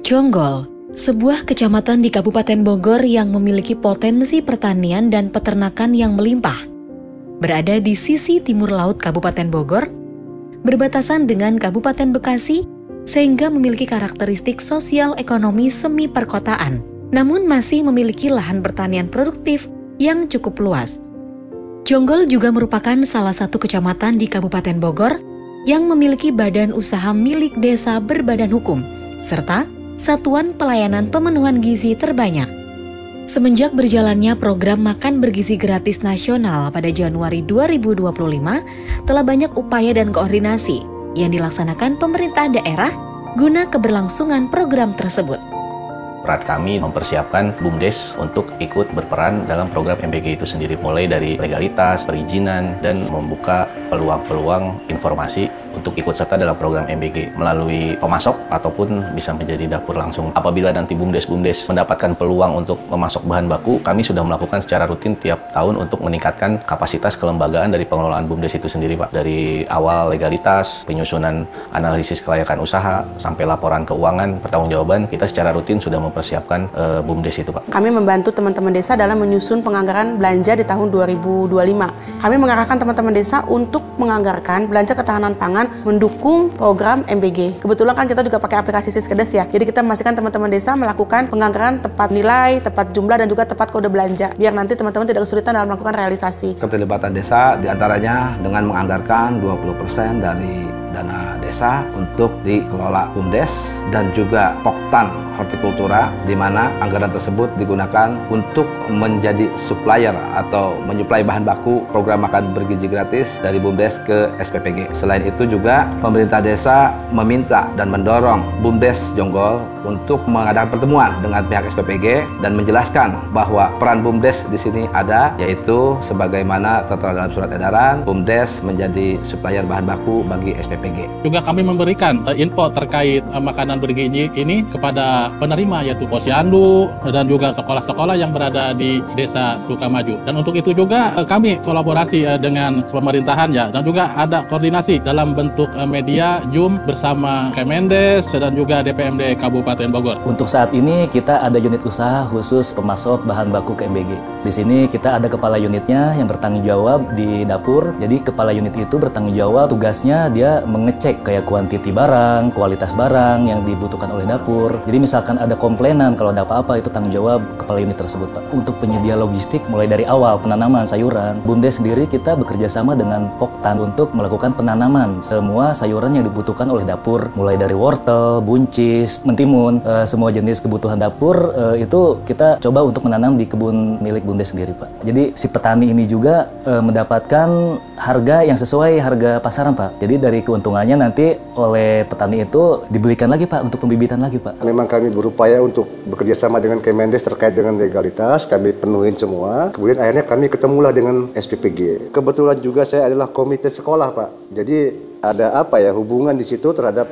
Jonggol, sebuah kecamatan di Kabupaten Bogor yang memiliki potensi pertanian dan peternakan yang melimpah. Berada di sisi timur laut Kabupaten Bogor, berbatasan dengan Kabupaten Bekasi, sehingga memiliki karakteristik sosial ekonomi semi perkotaan, namun masih memiliki lahan pertanian produktif yang cukup luas. Jonggol juga merupakan salah satu kecamatan di Kabupaten Bogor yang memiliki badan usaha milik desa berbadan hukum, serta Satuan Pelayanan Pemenuhan Gizi terbanyak. Semenjak berjalannya program Makan Bergizi Gratis Nasional pada Januari 2025, telah banyak upaya dan koordinasi yang dilaksanakan pemerintah daerah guna keberlangsungan program tersebut. Peran kami mempersiapkan BUMDes untuk ikut berperan dalam program MBG itu sendiri, mulai dari legalitas, perizinan, dan membuka peluang-peluang informasi untuk ikut serta dalam program MBG melalui pemasok ataupun bisa menjadi dapur langsung. Apabila nanti BUMDes mendapatkan peluang untuk memasok bahan baku, kami sudah melakukan secara rutin tiap tahun untuk meningkatkan kapasitas kelembagaan dari pengelolaan BUMDes itu sendiri, Pak. Dari awal legalitas, penyusunan analisis kelayakan usaha, sampai laporan keuangan, pertanggungjawaban, kita secara rutin sudah mempersiapkan BUMDes itu, Pak. Kami membantu teman-teman desa dalam menyusun penganggaran belanja di tahun 2025. Kami mengarahkan teman-teman desa untuk menganggarkan belanja ketahanan pangan mendukung program MBG. Kebetulan kan kita juga pakai aplikasi Siskedes ya. Jadi kita memastikan teman-teman desa melakukan penganggaran tepat nilai, tepat jumlah, dan juga tepat kode belanja. Biar nanti teman-teman tidak kesulitan dalam melakukan realisasi. Keterlibatan desa diantaranya dengan menganggarkan 20% dari dana desa untuk dikelola BUMDes dan juga Poktan Hortikultura, di mana anggaran tersebut digunakan untuk menjadi supplier atau menyuplai bahan baku program makan bergizi gratis dari BUMDes ke SPPG. Selain itu juga pemerintah desa meminta dan mendorong BUMDes Jonggol untuk mengadakan pertemuan dengan pihak SPPG dan menjelaskan bahwa peran BUMDes di sini ada, yaitu sebagaimana tertera dalam surat edaran, BUMDes menjadi supplier bahan baku bagi SPPG. Juga kami memberikan info terkait makanan bergizi ini kepada penerima, yaitu posyandu dan juga sekolah-sekolah yang berada di Desa Sukamaju. Dan untuk itu juga kami kolaborasi dengan pemerintahan ya, dan juga ada koordinasi dalam bentuk media Zoom bersama Kemendes dan juga DPMD Kabupaten Bogor. Untuk saat ini kita ada unit usaha khusus pemasok bahan baku ke MBG. Di sini kita ada kepala unitnya yang bertanggung jawab di dapur. Jadi kepala unit itu bertanggung jawab, tugasnya dia mengecek kayak kuantiti barang, kualitas barang yang dibutuhkan oleh dapur. Jadi misalkan ada komplainan, kalau ada apa-apa itu tanggung jawab kepala unit tersebut, Pak. Untuk penyedia logistik mulai dari awal penanaman sayuran, BUMDes sendiri kita bekerja sama dengan Poktan untuk melakukan penanaman semua sayuran yang dibutuhkan oleh dapur, mulai dari wortel, buncis, mentimun, semua jenis kebutuhan dapur itu kita coba untuk menanam di kebun milik BUMDes sendiri, Pak. Jadi si petani ini juga mendapatkan harga yang sesuai harga pasaran, Pak. Jadi dari keuntungannya nanti oleh petani itu dibelikan lagi, Pak, untuk pembibitan lagi, Pak. Memang kami berupaya untuk bekerja sama dengan Kemendes terkait dengan legalitas, kami penuhin semua. Kemudian akhirnya kami ketemulah dengan SPPG. Kebetulan juga saya adalah komite sekolah, Pak. Jadi ada hubungan di situ terhadap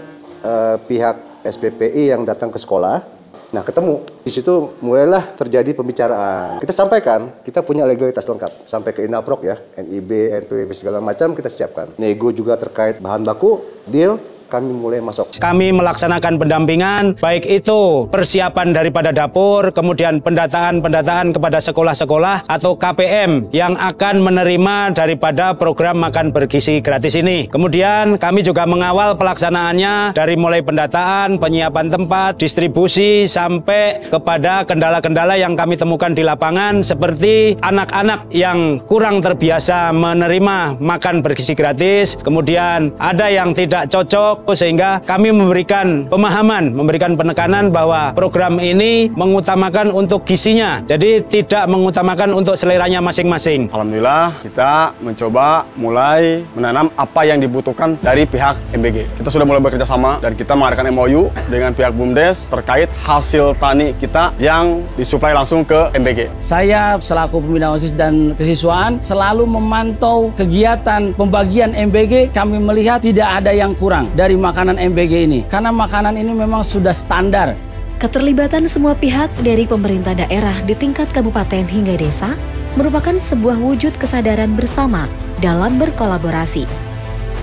pihak SPPI yang datang ke sekolah. Nah, ketemu. Di situ mulailah terjadi pembicaraan. Kita sampaikan, kita punya legalitas lengkap. Sampai ke INAPROK ya, NIB, NPWP segala macam kita siapkan. Nego juga terkait bahan baku, deal, kami mulai masuk. Kami melaksanakan pendampingan, baik itu persiapan daripada dapur, kemudian pendataan kepada sekolah-sekolah atau KPM yang akan menerima daripada program makan bergizi gratis ini. Kemudian kami juga mengawal pelaksanaannya dari mulai pendataan, penyiapan tempat, distribusi, sampai kepada kendala-kendala yang kami temukan di lapangan, seperti anak-anak yang kurang terbiasa menerima makan bergizi gratis, kemudian ada yang tidak cocok, sehingga kami memberikan pemahaman, memberikan penekanan bahwa program ini mengutamakan untuk gizinya, jadi tidak mengutamakan untuk seleranya masing-masing. Alhamdulillah kita mencoba mulai menanam apa yang dibutuhkan dari pihak MBG. Kita sudah mulai bekerja sama dan kita mengadakan MOU dengan pihak BUMDes terkait hasil tani kita yang disuplai langsung ke MBG. Saya selaku pembina OSIS dan kesiswaan selalu memantau kegiatan pembagian MBG. Kami melihat tidak ada yang kurang dari makanan MBG ini, karena makanan ini memang sudah standar. Keterlibatan semua pihak dari pemerintah daerah di tingkat kabupaten hingga desa merupakan sebuah wujud kesadaran bersama dalam berkolaborasi.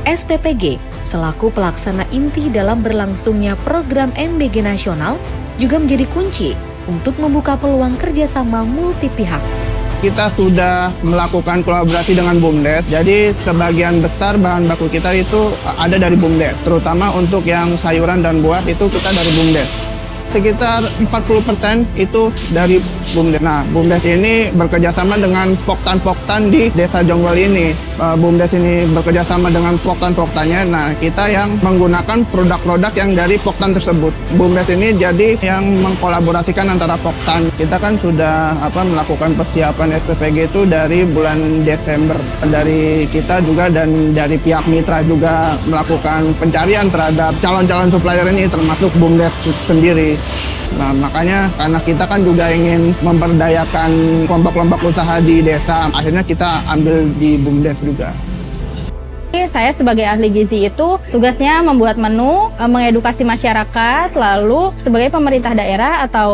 SPPG selaku pelaksana inti dalam berlangsungnya program MBG nasional juga menjadi kunci untuk membuka peluang kerjasama multi pihak. Kita sudah melakukan kolaborasi dengan BUMDes, jadi sebagian besar bahan baku kita itu ada dari BUMDes, terutama untuk yang sayuran dan buah itu kita dari BUMDes. Sekitar 40% itu dari BUMDes. Nah, BUMDes ini bekerjasama dengan Poktan-Poktan di Desa Jonggol ini. BUMDes ini bekerjasama dengan Poktan-Poktannya. Nah, kita yang menggunakan produk-produk yang dari Poktan tersebut. BUMDes ini jadi yang mengkolaborasikan antara Poktan. Kita kan sudah melakukan persiapan SPPG itu dari bulan Desember. Dari kita juga dan dari pihak mitra juga melakukan pencarian terhadap calon-calon supplier ini termasuk BUMDes sendiri. Nah, makanya karena kita kan juga ingin memberdayakan kelompok-kelompok usaha di desa, akhirnya kita ambil di BUMDes juga. Saya sebagai ahli gizi itu tugasnya membuat menu, mengedukasi masyarakat, lalu sebagai pemerintah daerah atau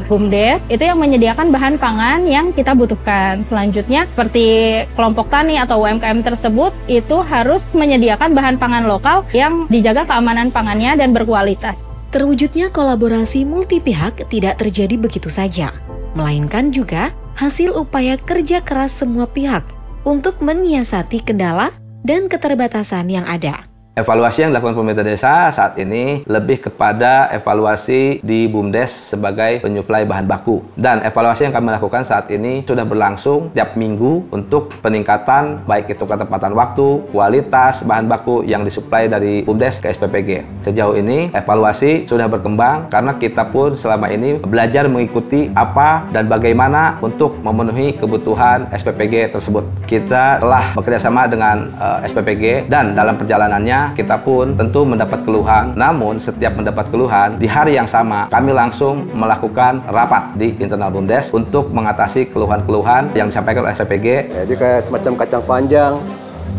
BUMDes itu yang menyediakan bahan pangan yang kita butuhkan. Selanjutnya seperti kelompok tani atau UMKM tersebut itu harus menyediakan bahan pangan lokal yang dijaga keamanan pangannya dan berkualitas. Terwujudnya kolaborasi multi pihak tidak terjadi begitu saja, melainkan juga hasil upaya kerja keras semua pihak untuk menyiasati kendala dan keterbatasan yang ada. Evaluasi yang dilakukan pemerintah desa saat ini lebih kepada evaluasi di BUMDes sebagai penyuplai bahan baku. Dan evaluasi yang kami lakukan saat ini sudah berlangsung tiap minggu untuk peningkatan baik itu ketepatan waktu, kualitas bahan baku yang disuplai dari BUMDes ke SPPG. Sejauh ini evaluasi sudah berkembang karena kita pun selama ini belajar mengikuti apa dan bagaimana untuk memenuhi kebutuhan SPPG tersebut. Kita telah bekerjasama dengan SPPG dan dalam perjalanannya kita pun tentu mendapat keluhan, namun setiap mendapat keluhan, di hari yang sama kami langsung melakukan rapat di internal BUMDes untuk mengatasi keluhan-keluhan yang disampaikan oleh SPPG. Jadi kayak semacam kacang panjang,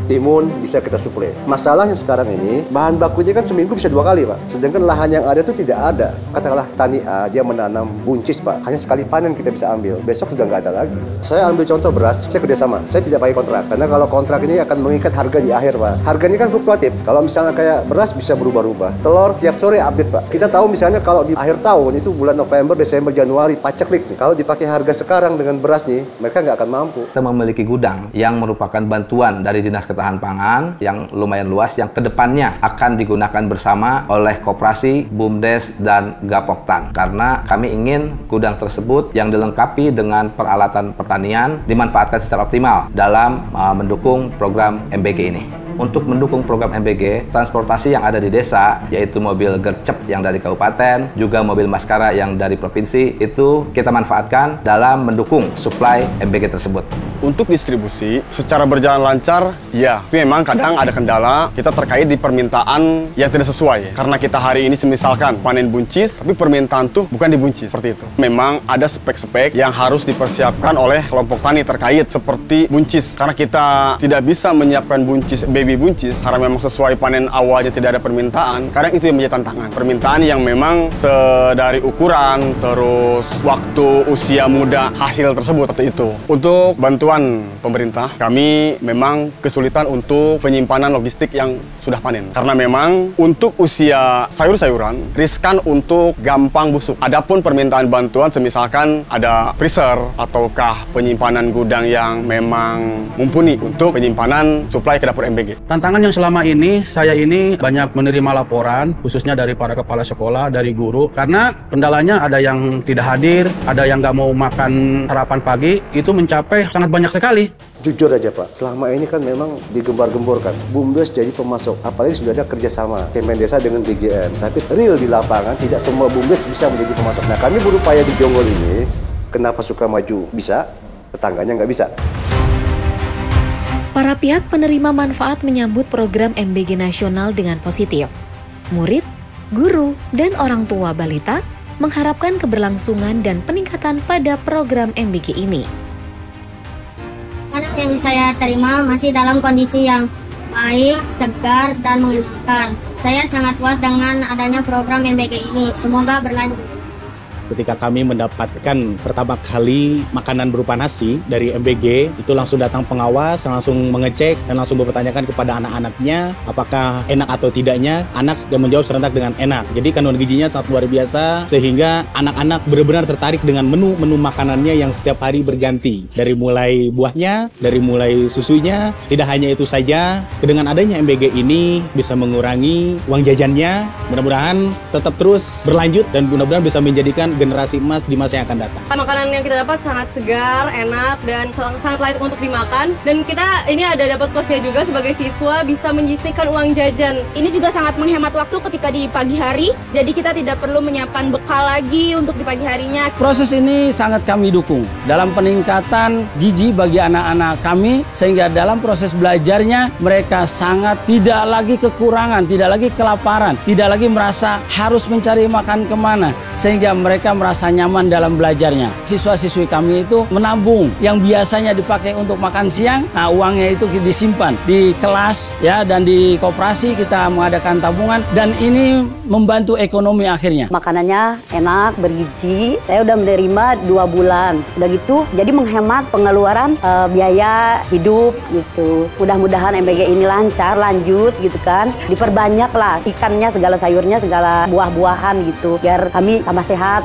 timun bisa kita suplai. Masalahnya sekarang ini, bahan bakunya kan seminggu bisa 2 kali, Pak. Sedangkan lahan yang ada itu tidak ada. Katakanlah tani A, dia menanam buncis, Pak. Hanya sekali panen kita bisa ambil. Besok sudah nggak ada lagi. Saya ambil contoh beras, saya kerjasama. Saya tidak pakai kontrak. Karena kalau kontrak ini akan mengikat harga di akhir, Pak. Harga ini kan fluktuatif. Kalau misalnya kayak beras bisa berubah-ubah. Telur tiap sore update, Pak. Kita tahu misalnya kalau di akhir tahun itu bulan November, Desember, Januari, paceklik nih. Kalau dipakai harga sekarang dengan beras nih, mereka nggak akan mampu. Kita memiliki gudang yang merupakan bantuan dari Dinas Ketahanan Pangan yang lumayan luas yang kedepannya akan digunakan bersama oleh Koperasi, BUMDes, dan Gapoktan karena kami ingin gudang tersebut yang dilengkapi dengan peralatan pertanian dimanfaatkan secara optimal dalam mendukung program MBG ini. Untuk mendukung program MBG, transportasi yang ada di desa, yaitu mobil gercep yang dari kabupaten, juga mobil maskara yang dari provinsi, itu kita manfaatkan dalam mendukung suplai MBG tersebut. Untuk distribusi, secara berjalan lancar, ya. Tapi memang kadang ada kendala, kita terkait di permintaan yang tidak sesuai. Karena kita hari ini misalkan panen buncis, tapi permintaan tuh bukan di buncis, seperti itu. Memang ada spek-spek yang harus dipersiapkan oleh kelompok tani terkait seperti buncis. Karena kita tidak bisa menyiapkan buncis, baby buncis, karena memang sesuai panen awalnya tidak ada permintaan, kadang itu yang menjadi tantangan. Permintaan yang memang sedari ukuran, terus waktu usia muda hasil tersebut, seperti itu. Untuk bantuan pemerintah, kami memang kesulitan untuk penyimpanan logistik yang sudah panen. Karena memang untuk usia sayur-sayuran, riskan untuk gampang busuk. Adapun permintaan bantuan, semisalkan ada freezer, ataukah penyimpanan gudang yang memang mumpuni untuk penyimpanan suplai ke dapur MBG. Tantangan yang selama ini, saya ini banyak menerima laporan, khususnya dari para kepala sekolah, dari guru, karena kendalanya ada yang tidak hadir, ada yang nggak mau makan sarapan pagi, itu mencapai sangat banyak sekali. Jujur aja Pak, selama ini kan memang digembar-gemborkan. BUMDes jadi pemasok, apalagi sudah ada kerjasama Kemendesa dengan DGN. Tapi real di lapangan, tidak semua BUMDes bisa menjadi pemasok. Nah kami berupaya di Jonggol ini, kenapa Sukamaju bisa, tetangganya nggak bisa. Para pihak penerima manfaat menyambut program MBG nasional dengan positif. Murid, guru, dan orang tua balita mengharapkan keberlangsungan dan peningkatan pada program MBG ini. Anak yang saya terima masih dalam kondisi yang baik, segar, dan mengenyangkan. Saya sangat puas dengan adanya program MBG ini. Semoga berlanjut. ketika kami mendapatkan pertama kali makanan berupa nasi dari MBG, itu langsung datang pengawas, langsung mengecek dan langsung bertanyakan kepada anak-anaknya apakah enak atau tidaknya. Anak sudah menjawab serentak dengan enak. Jadi kandungan gizinya sangat luar biasa sehingga anak-anak benar-benar tertarik dengan menu makanannya yang setiap hari berganti. Dari mulai buahnya, dari mulai susunya. Tidak hanya itu saja, dengan adanya MBG ini bisa mengurangi uang jajannya. Mudah-mudahan tetap terus berlanjut dan mudah-mudahan bisa menjadikan generasi emas di masa yang akan datang. Makanan yang kita dapat sangat segar, enak, dan sangat layak untuk dimakan. Dan kita ini ada dapat plusnya juga sebagai siswa bisa menyisihkan uang jajan. Ini juga sangat menghemat waktu ketika di pagi hari, jadi kita tidak perlu menyiapkan bekal lagi untuk di pagi harinya. Proses ini sangat kami dukung dalam peningkatan gizi bagi anak-anak kami, sehingga dalam proses belajarnya mereka sangat tidak lagi kekurangan, tidak lagi kelaparan, tidak lagi merasa harus mencari makan kemana, sehingga mereka merasa nyaman dalam belajarnya. Siswa-siswi kami itu menabung yang biasanya dipakai untuk makan siang, nah uangnya itu disimpan di kelas ya, dan di koperasi kita mengadakan tabungan, dan ini membantu ekonomi akhirnya. Makanannya enak, bergizi. Saya udah menerima 2 bulan. Udah gitu, jadi menghemat pengeluaran biaya hidup gitu. Mudah-mudahan MBG ini lancar, lanjut gitu kan. Diperbanyak lah ikannya, segala sayurnya, segala buah-buahan gitu. Biar kami tambah sehat.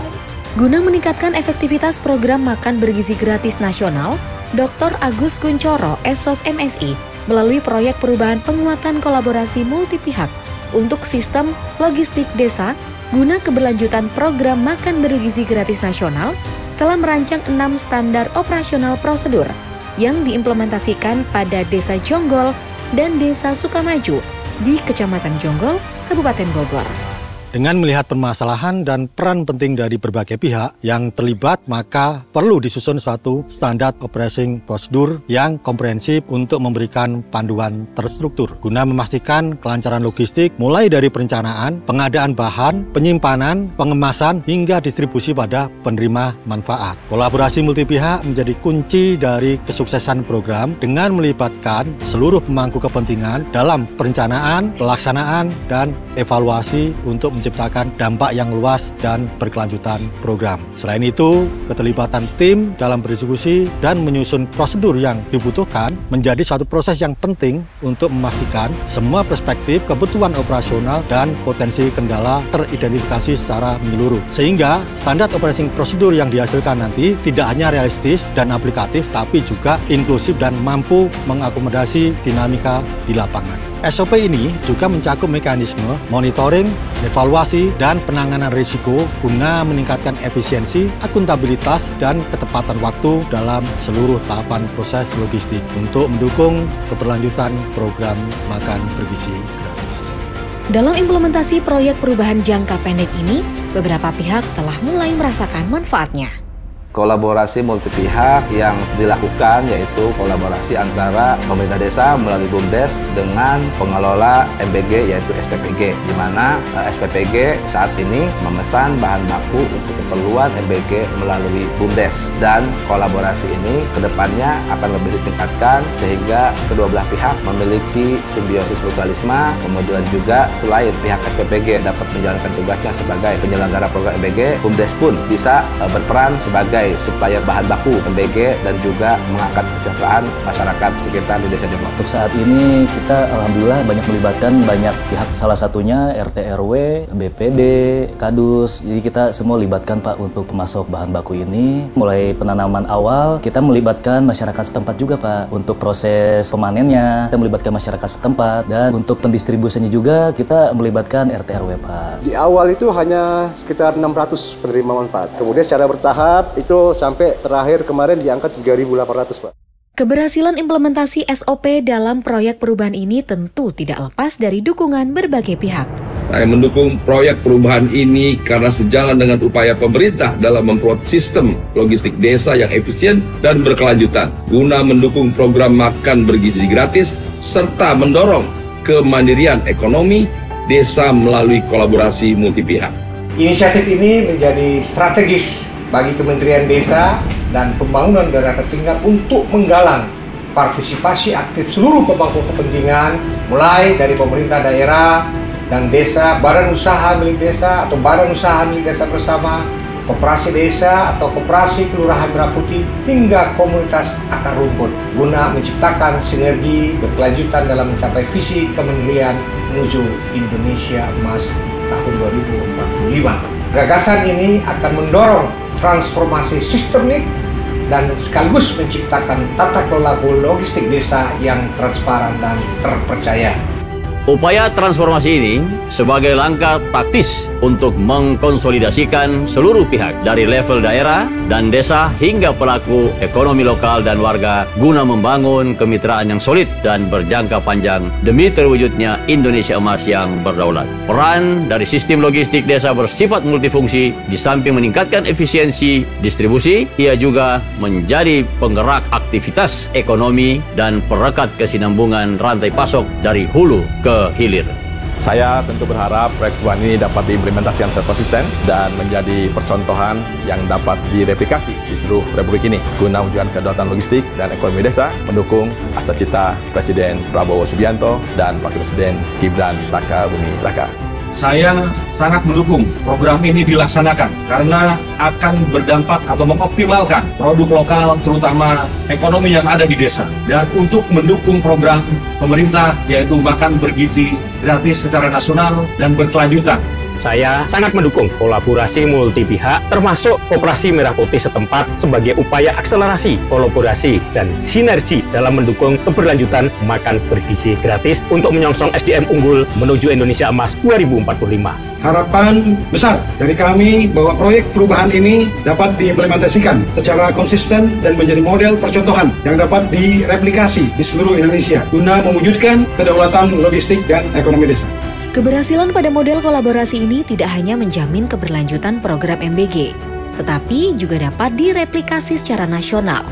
Guna meningkatkan efektivitas program makan bergizi gratis nasional, Dr. Agus Kuncoro, SOS MSI, melalui proyek perubahan penguatan kolaborasi multi pihak untuk sistem logistik desa guna keberlanjutan program makan bergizi gratis nasional, telah merancang 6 standar operasional prosedur yang diimplementasikan pada Desa Jonggol dan Desa Sukamaju di Kecamatan Jonggol, Kabupaten Bogor. Dengan melihat permasalahan dan peran penting dari berbagai pihak yang terlibat, maka perlu disusun suatu standar operating prosedur yang komprehensif untuk memberikan panduan terstruktur guna memastikan kelancaran logistik mulai dari perencanaan, pengadaan bahan, penyimpanan, pengemasan hingga distribusi pada penerima manfaat. Kolaborasi multi pihak menjadi kunci dari kesuksesan program dengan melibatkan seluruh pemangku kepentingan dalam perencanaan, pelaksanaan, dan evaluasi untuk menciptakan dampak yang luas dan berkelanjutan program. Selain itu, keterlibatan tim dalam berdiskusi dan menyusun prosedur yang dibutuhkan menjadi suatu proses yang penting untuk memastikan semua perspektif, kebutuhan operasional, dan potensi kendala teridentifikasi secara menyeluruh. Sehingga standar operating prosedur yang dihasilkan nanti tidak hanya realistis dan aplikatif, tapi juga inklusif dan mampu mengakomodasi dinamika di lapangan. SOP ini juga mencakup mekanisme monitoring, evaluasi, dan penanganan risiko guna meningkatkan efisiensi, akuntabilitas, dan ketepatan waktu dalam seluruh tahapan proses logistik untuk mendukung keberlanjutan program makan bergizi gratis. Dalam implementasi proyek perubahan jangka pendek ini, beberapa pihak telah mulai merasakan manfaatnya. Kolaborasi multi pihak yang dilakukan yaitu kolaborasi antara pemerintah desa melalui BUMDes dengan pengelola MBG yaitu SPPG, di mana SPPG saat ini memesan bahan baku untuk keperluan MBG melalui BUMDes, dan kolaborasi ini kedepannya akan lebih ditingkatkan sehingga kedua belah pihak memiliki simbiosis mutualisme. Kemudian juga selain pihak SPPG dapat menjalankan tugasnya sebagai penyelenggara program MBG, BUMDes pun bisa berperan sebagai supplier bahan baku MBG dan juga mengangkat kesejahteraan masyarakat sekitar di Desa Jonggol. Untuk saat ini kita alhamdulillah banyak melibatkan banyak pihak, salah satunya RT RW, BPD, Kadus. Jadi kita semua libatkan Pak untuk pemasok bahan baku ini. Mulai penanaman awal kita melibatkan masyarakat setempat juga Pak. Untuk proses pemanennya kita melibatkan masyarakat setempat, dan untuk pendistribusinya juga kita melibatkan RT RW Pak. Di awal itu hanya sekitar 600 penerima manfaat. Kemudian secara bertahap itu sampai terakhir kemarin di angka 3.800 Pak. Keberhasilan implementasi SOP dalam proyek perubahan ini tentu tidak lepas dari dukungan berbagai pihak. Saya mendukung proyek perubahan ini karena sejalan dengan upaya pemerintah dalam memperkuat sistem logistik desa yang efisien dan berkelanjutan guna mendukung program makan bergizi gratis serta mendorong kemandirian ekonomi desa melalui kolaborasi multi pihak. Inisiatif ini menjadi strategis bagi Kementerian Desa dan Pembangunan Daerah Tertinggal untuk menggalang partisipasi aktif seluruh pemangku kepentingan, mulai dari pemerintah daerah dan desa, badan usaha milik desa atau badan usaha milik desa bersama, koperasi desa atau koperasi kelurahan Merah Putih hingga komunitas akar rumput guna menciptakan sinergi berkelanjutan dalam mencapai visi Kementerian menuju Indonesia Emas tahun 2045. Gagasan ini akan mendorong transformasi sistemik dan sekaligus menciptakan tata kelola logistik desa yang transparan dan terpercaya. Upaya transformasi ini sebagai langkah taktis untuk mengkonsolidasikan seluruh pihak dari level daerah dan desa hingga pelaku ekonomi lokal dan warga guna membangun kemitraan yang solid dan berjangka panjang demi terwujudnya Indonesia Emas yang berdaulat. Peran dari sistem logistik desa bersifat multifungsi, di samping meningkatkan efisiensi distribusi, ia juga menjadi penggerak aktivitas ekonomi dan perekat kesinambungan rantai pasok dari hulu ke hilir. Saya tentu berharap proyek perubahan ini dapat diimplementasikan secara konsisten dan menjadi percontohan yang dapat direplikasi di seluruh Republik ini guna mewujudkan kedaulatan logistik dan ekonomi desa, mendukung asa cita Presiden Prabowo Subianto dan Wakil Presiden Gibran Raka Buming Raka. Saya sangat mendukung program ini dilaksanakan karena akan berdampak atau mengoptimalkan produk lokal, terutama ekonomi yang ada di desa. Dan untuk mendukung program pemerintah yaitu makan bergizi gratis secara nasional dan berkelanjutan. Saya sangat mendukung kolaborasi multi pihak termasuk Koperasi Merah Putih setempat sebagai upaya akselerasi, kolaborasi, dan sinergi dalam mendukung keberlanjutan makan bergizi gratis untuk menyongsong SDM unggul menuju Indonesia Emas 2045. Harapan besar dari kami bahwa proyek perubahan ini dapat diimplementasikan secara konsisten dan menjadi model percontohan yang dapat direplikasi di seluruh Indonesia guna mewujudkan kedaulatan logistik dan ekonomi desa. Keberhasilan pada model kolaborasi ini tidak hanya menjamin keberlanjutan program MBG, tetapi juga dapat direplikasi secara nasional.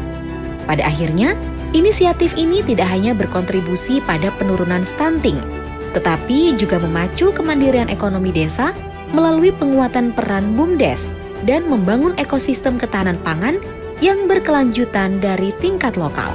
Pada akhirnya, inisiatif ini tidak hanya berkontribusi pada penurunan stunting, tetapi juga memacu kemandirian ekonomi desa melalui penguatan peran BUMDes dan membangun ekosistem ketahanan pangan yang berkelanjutan dari tingkat lokal.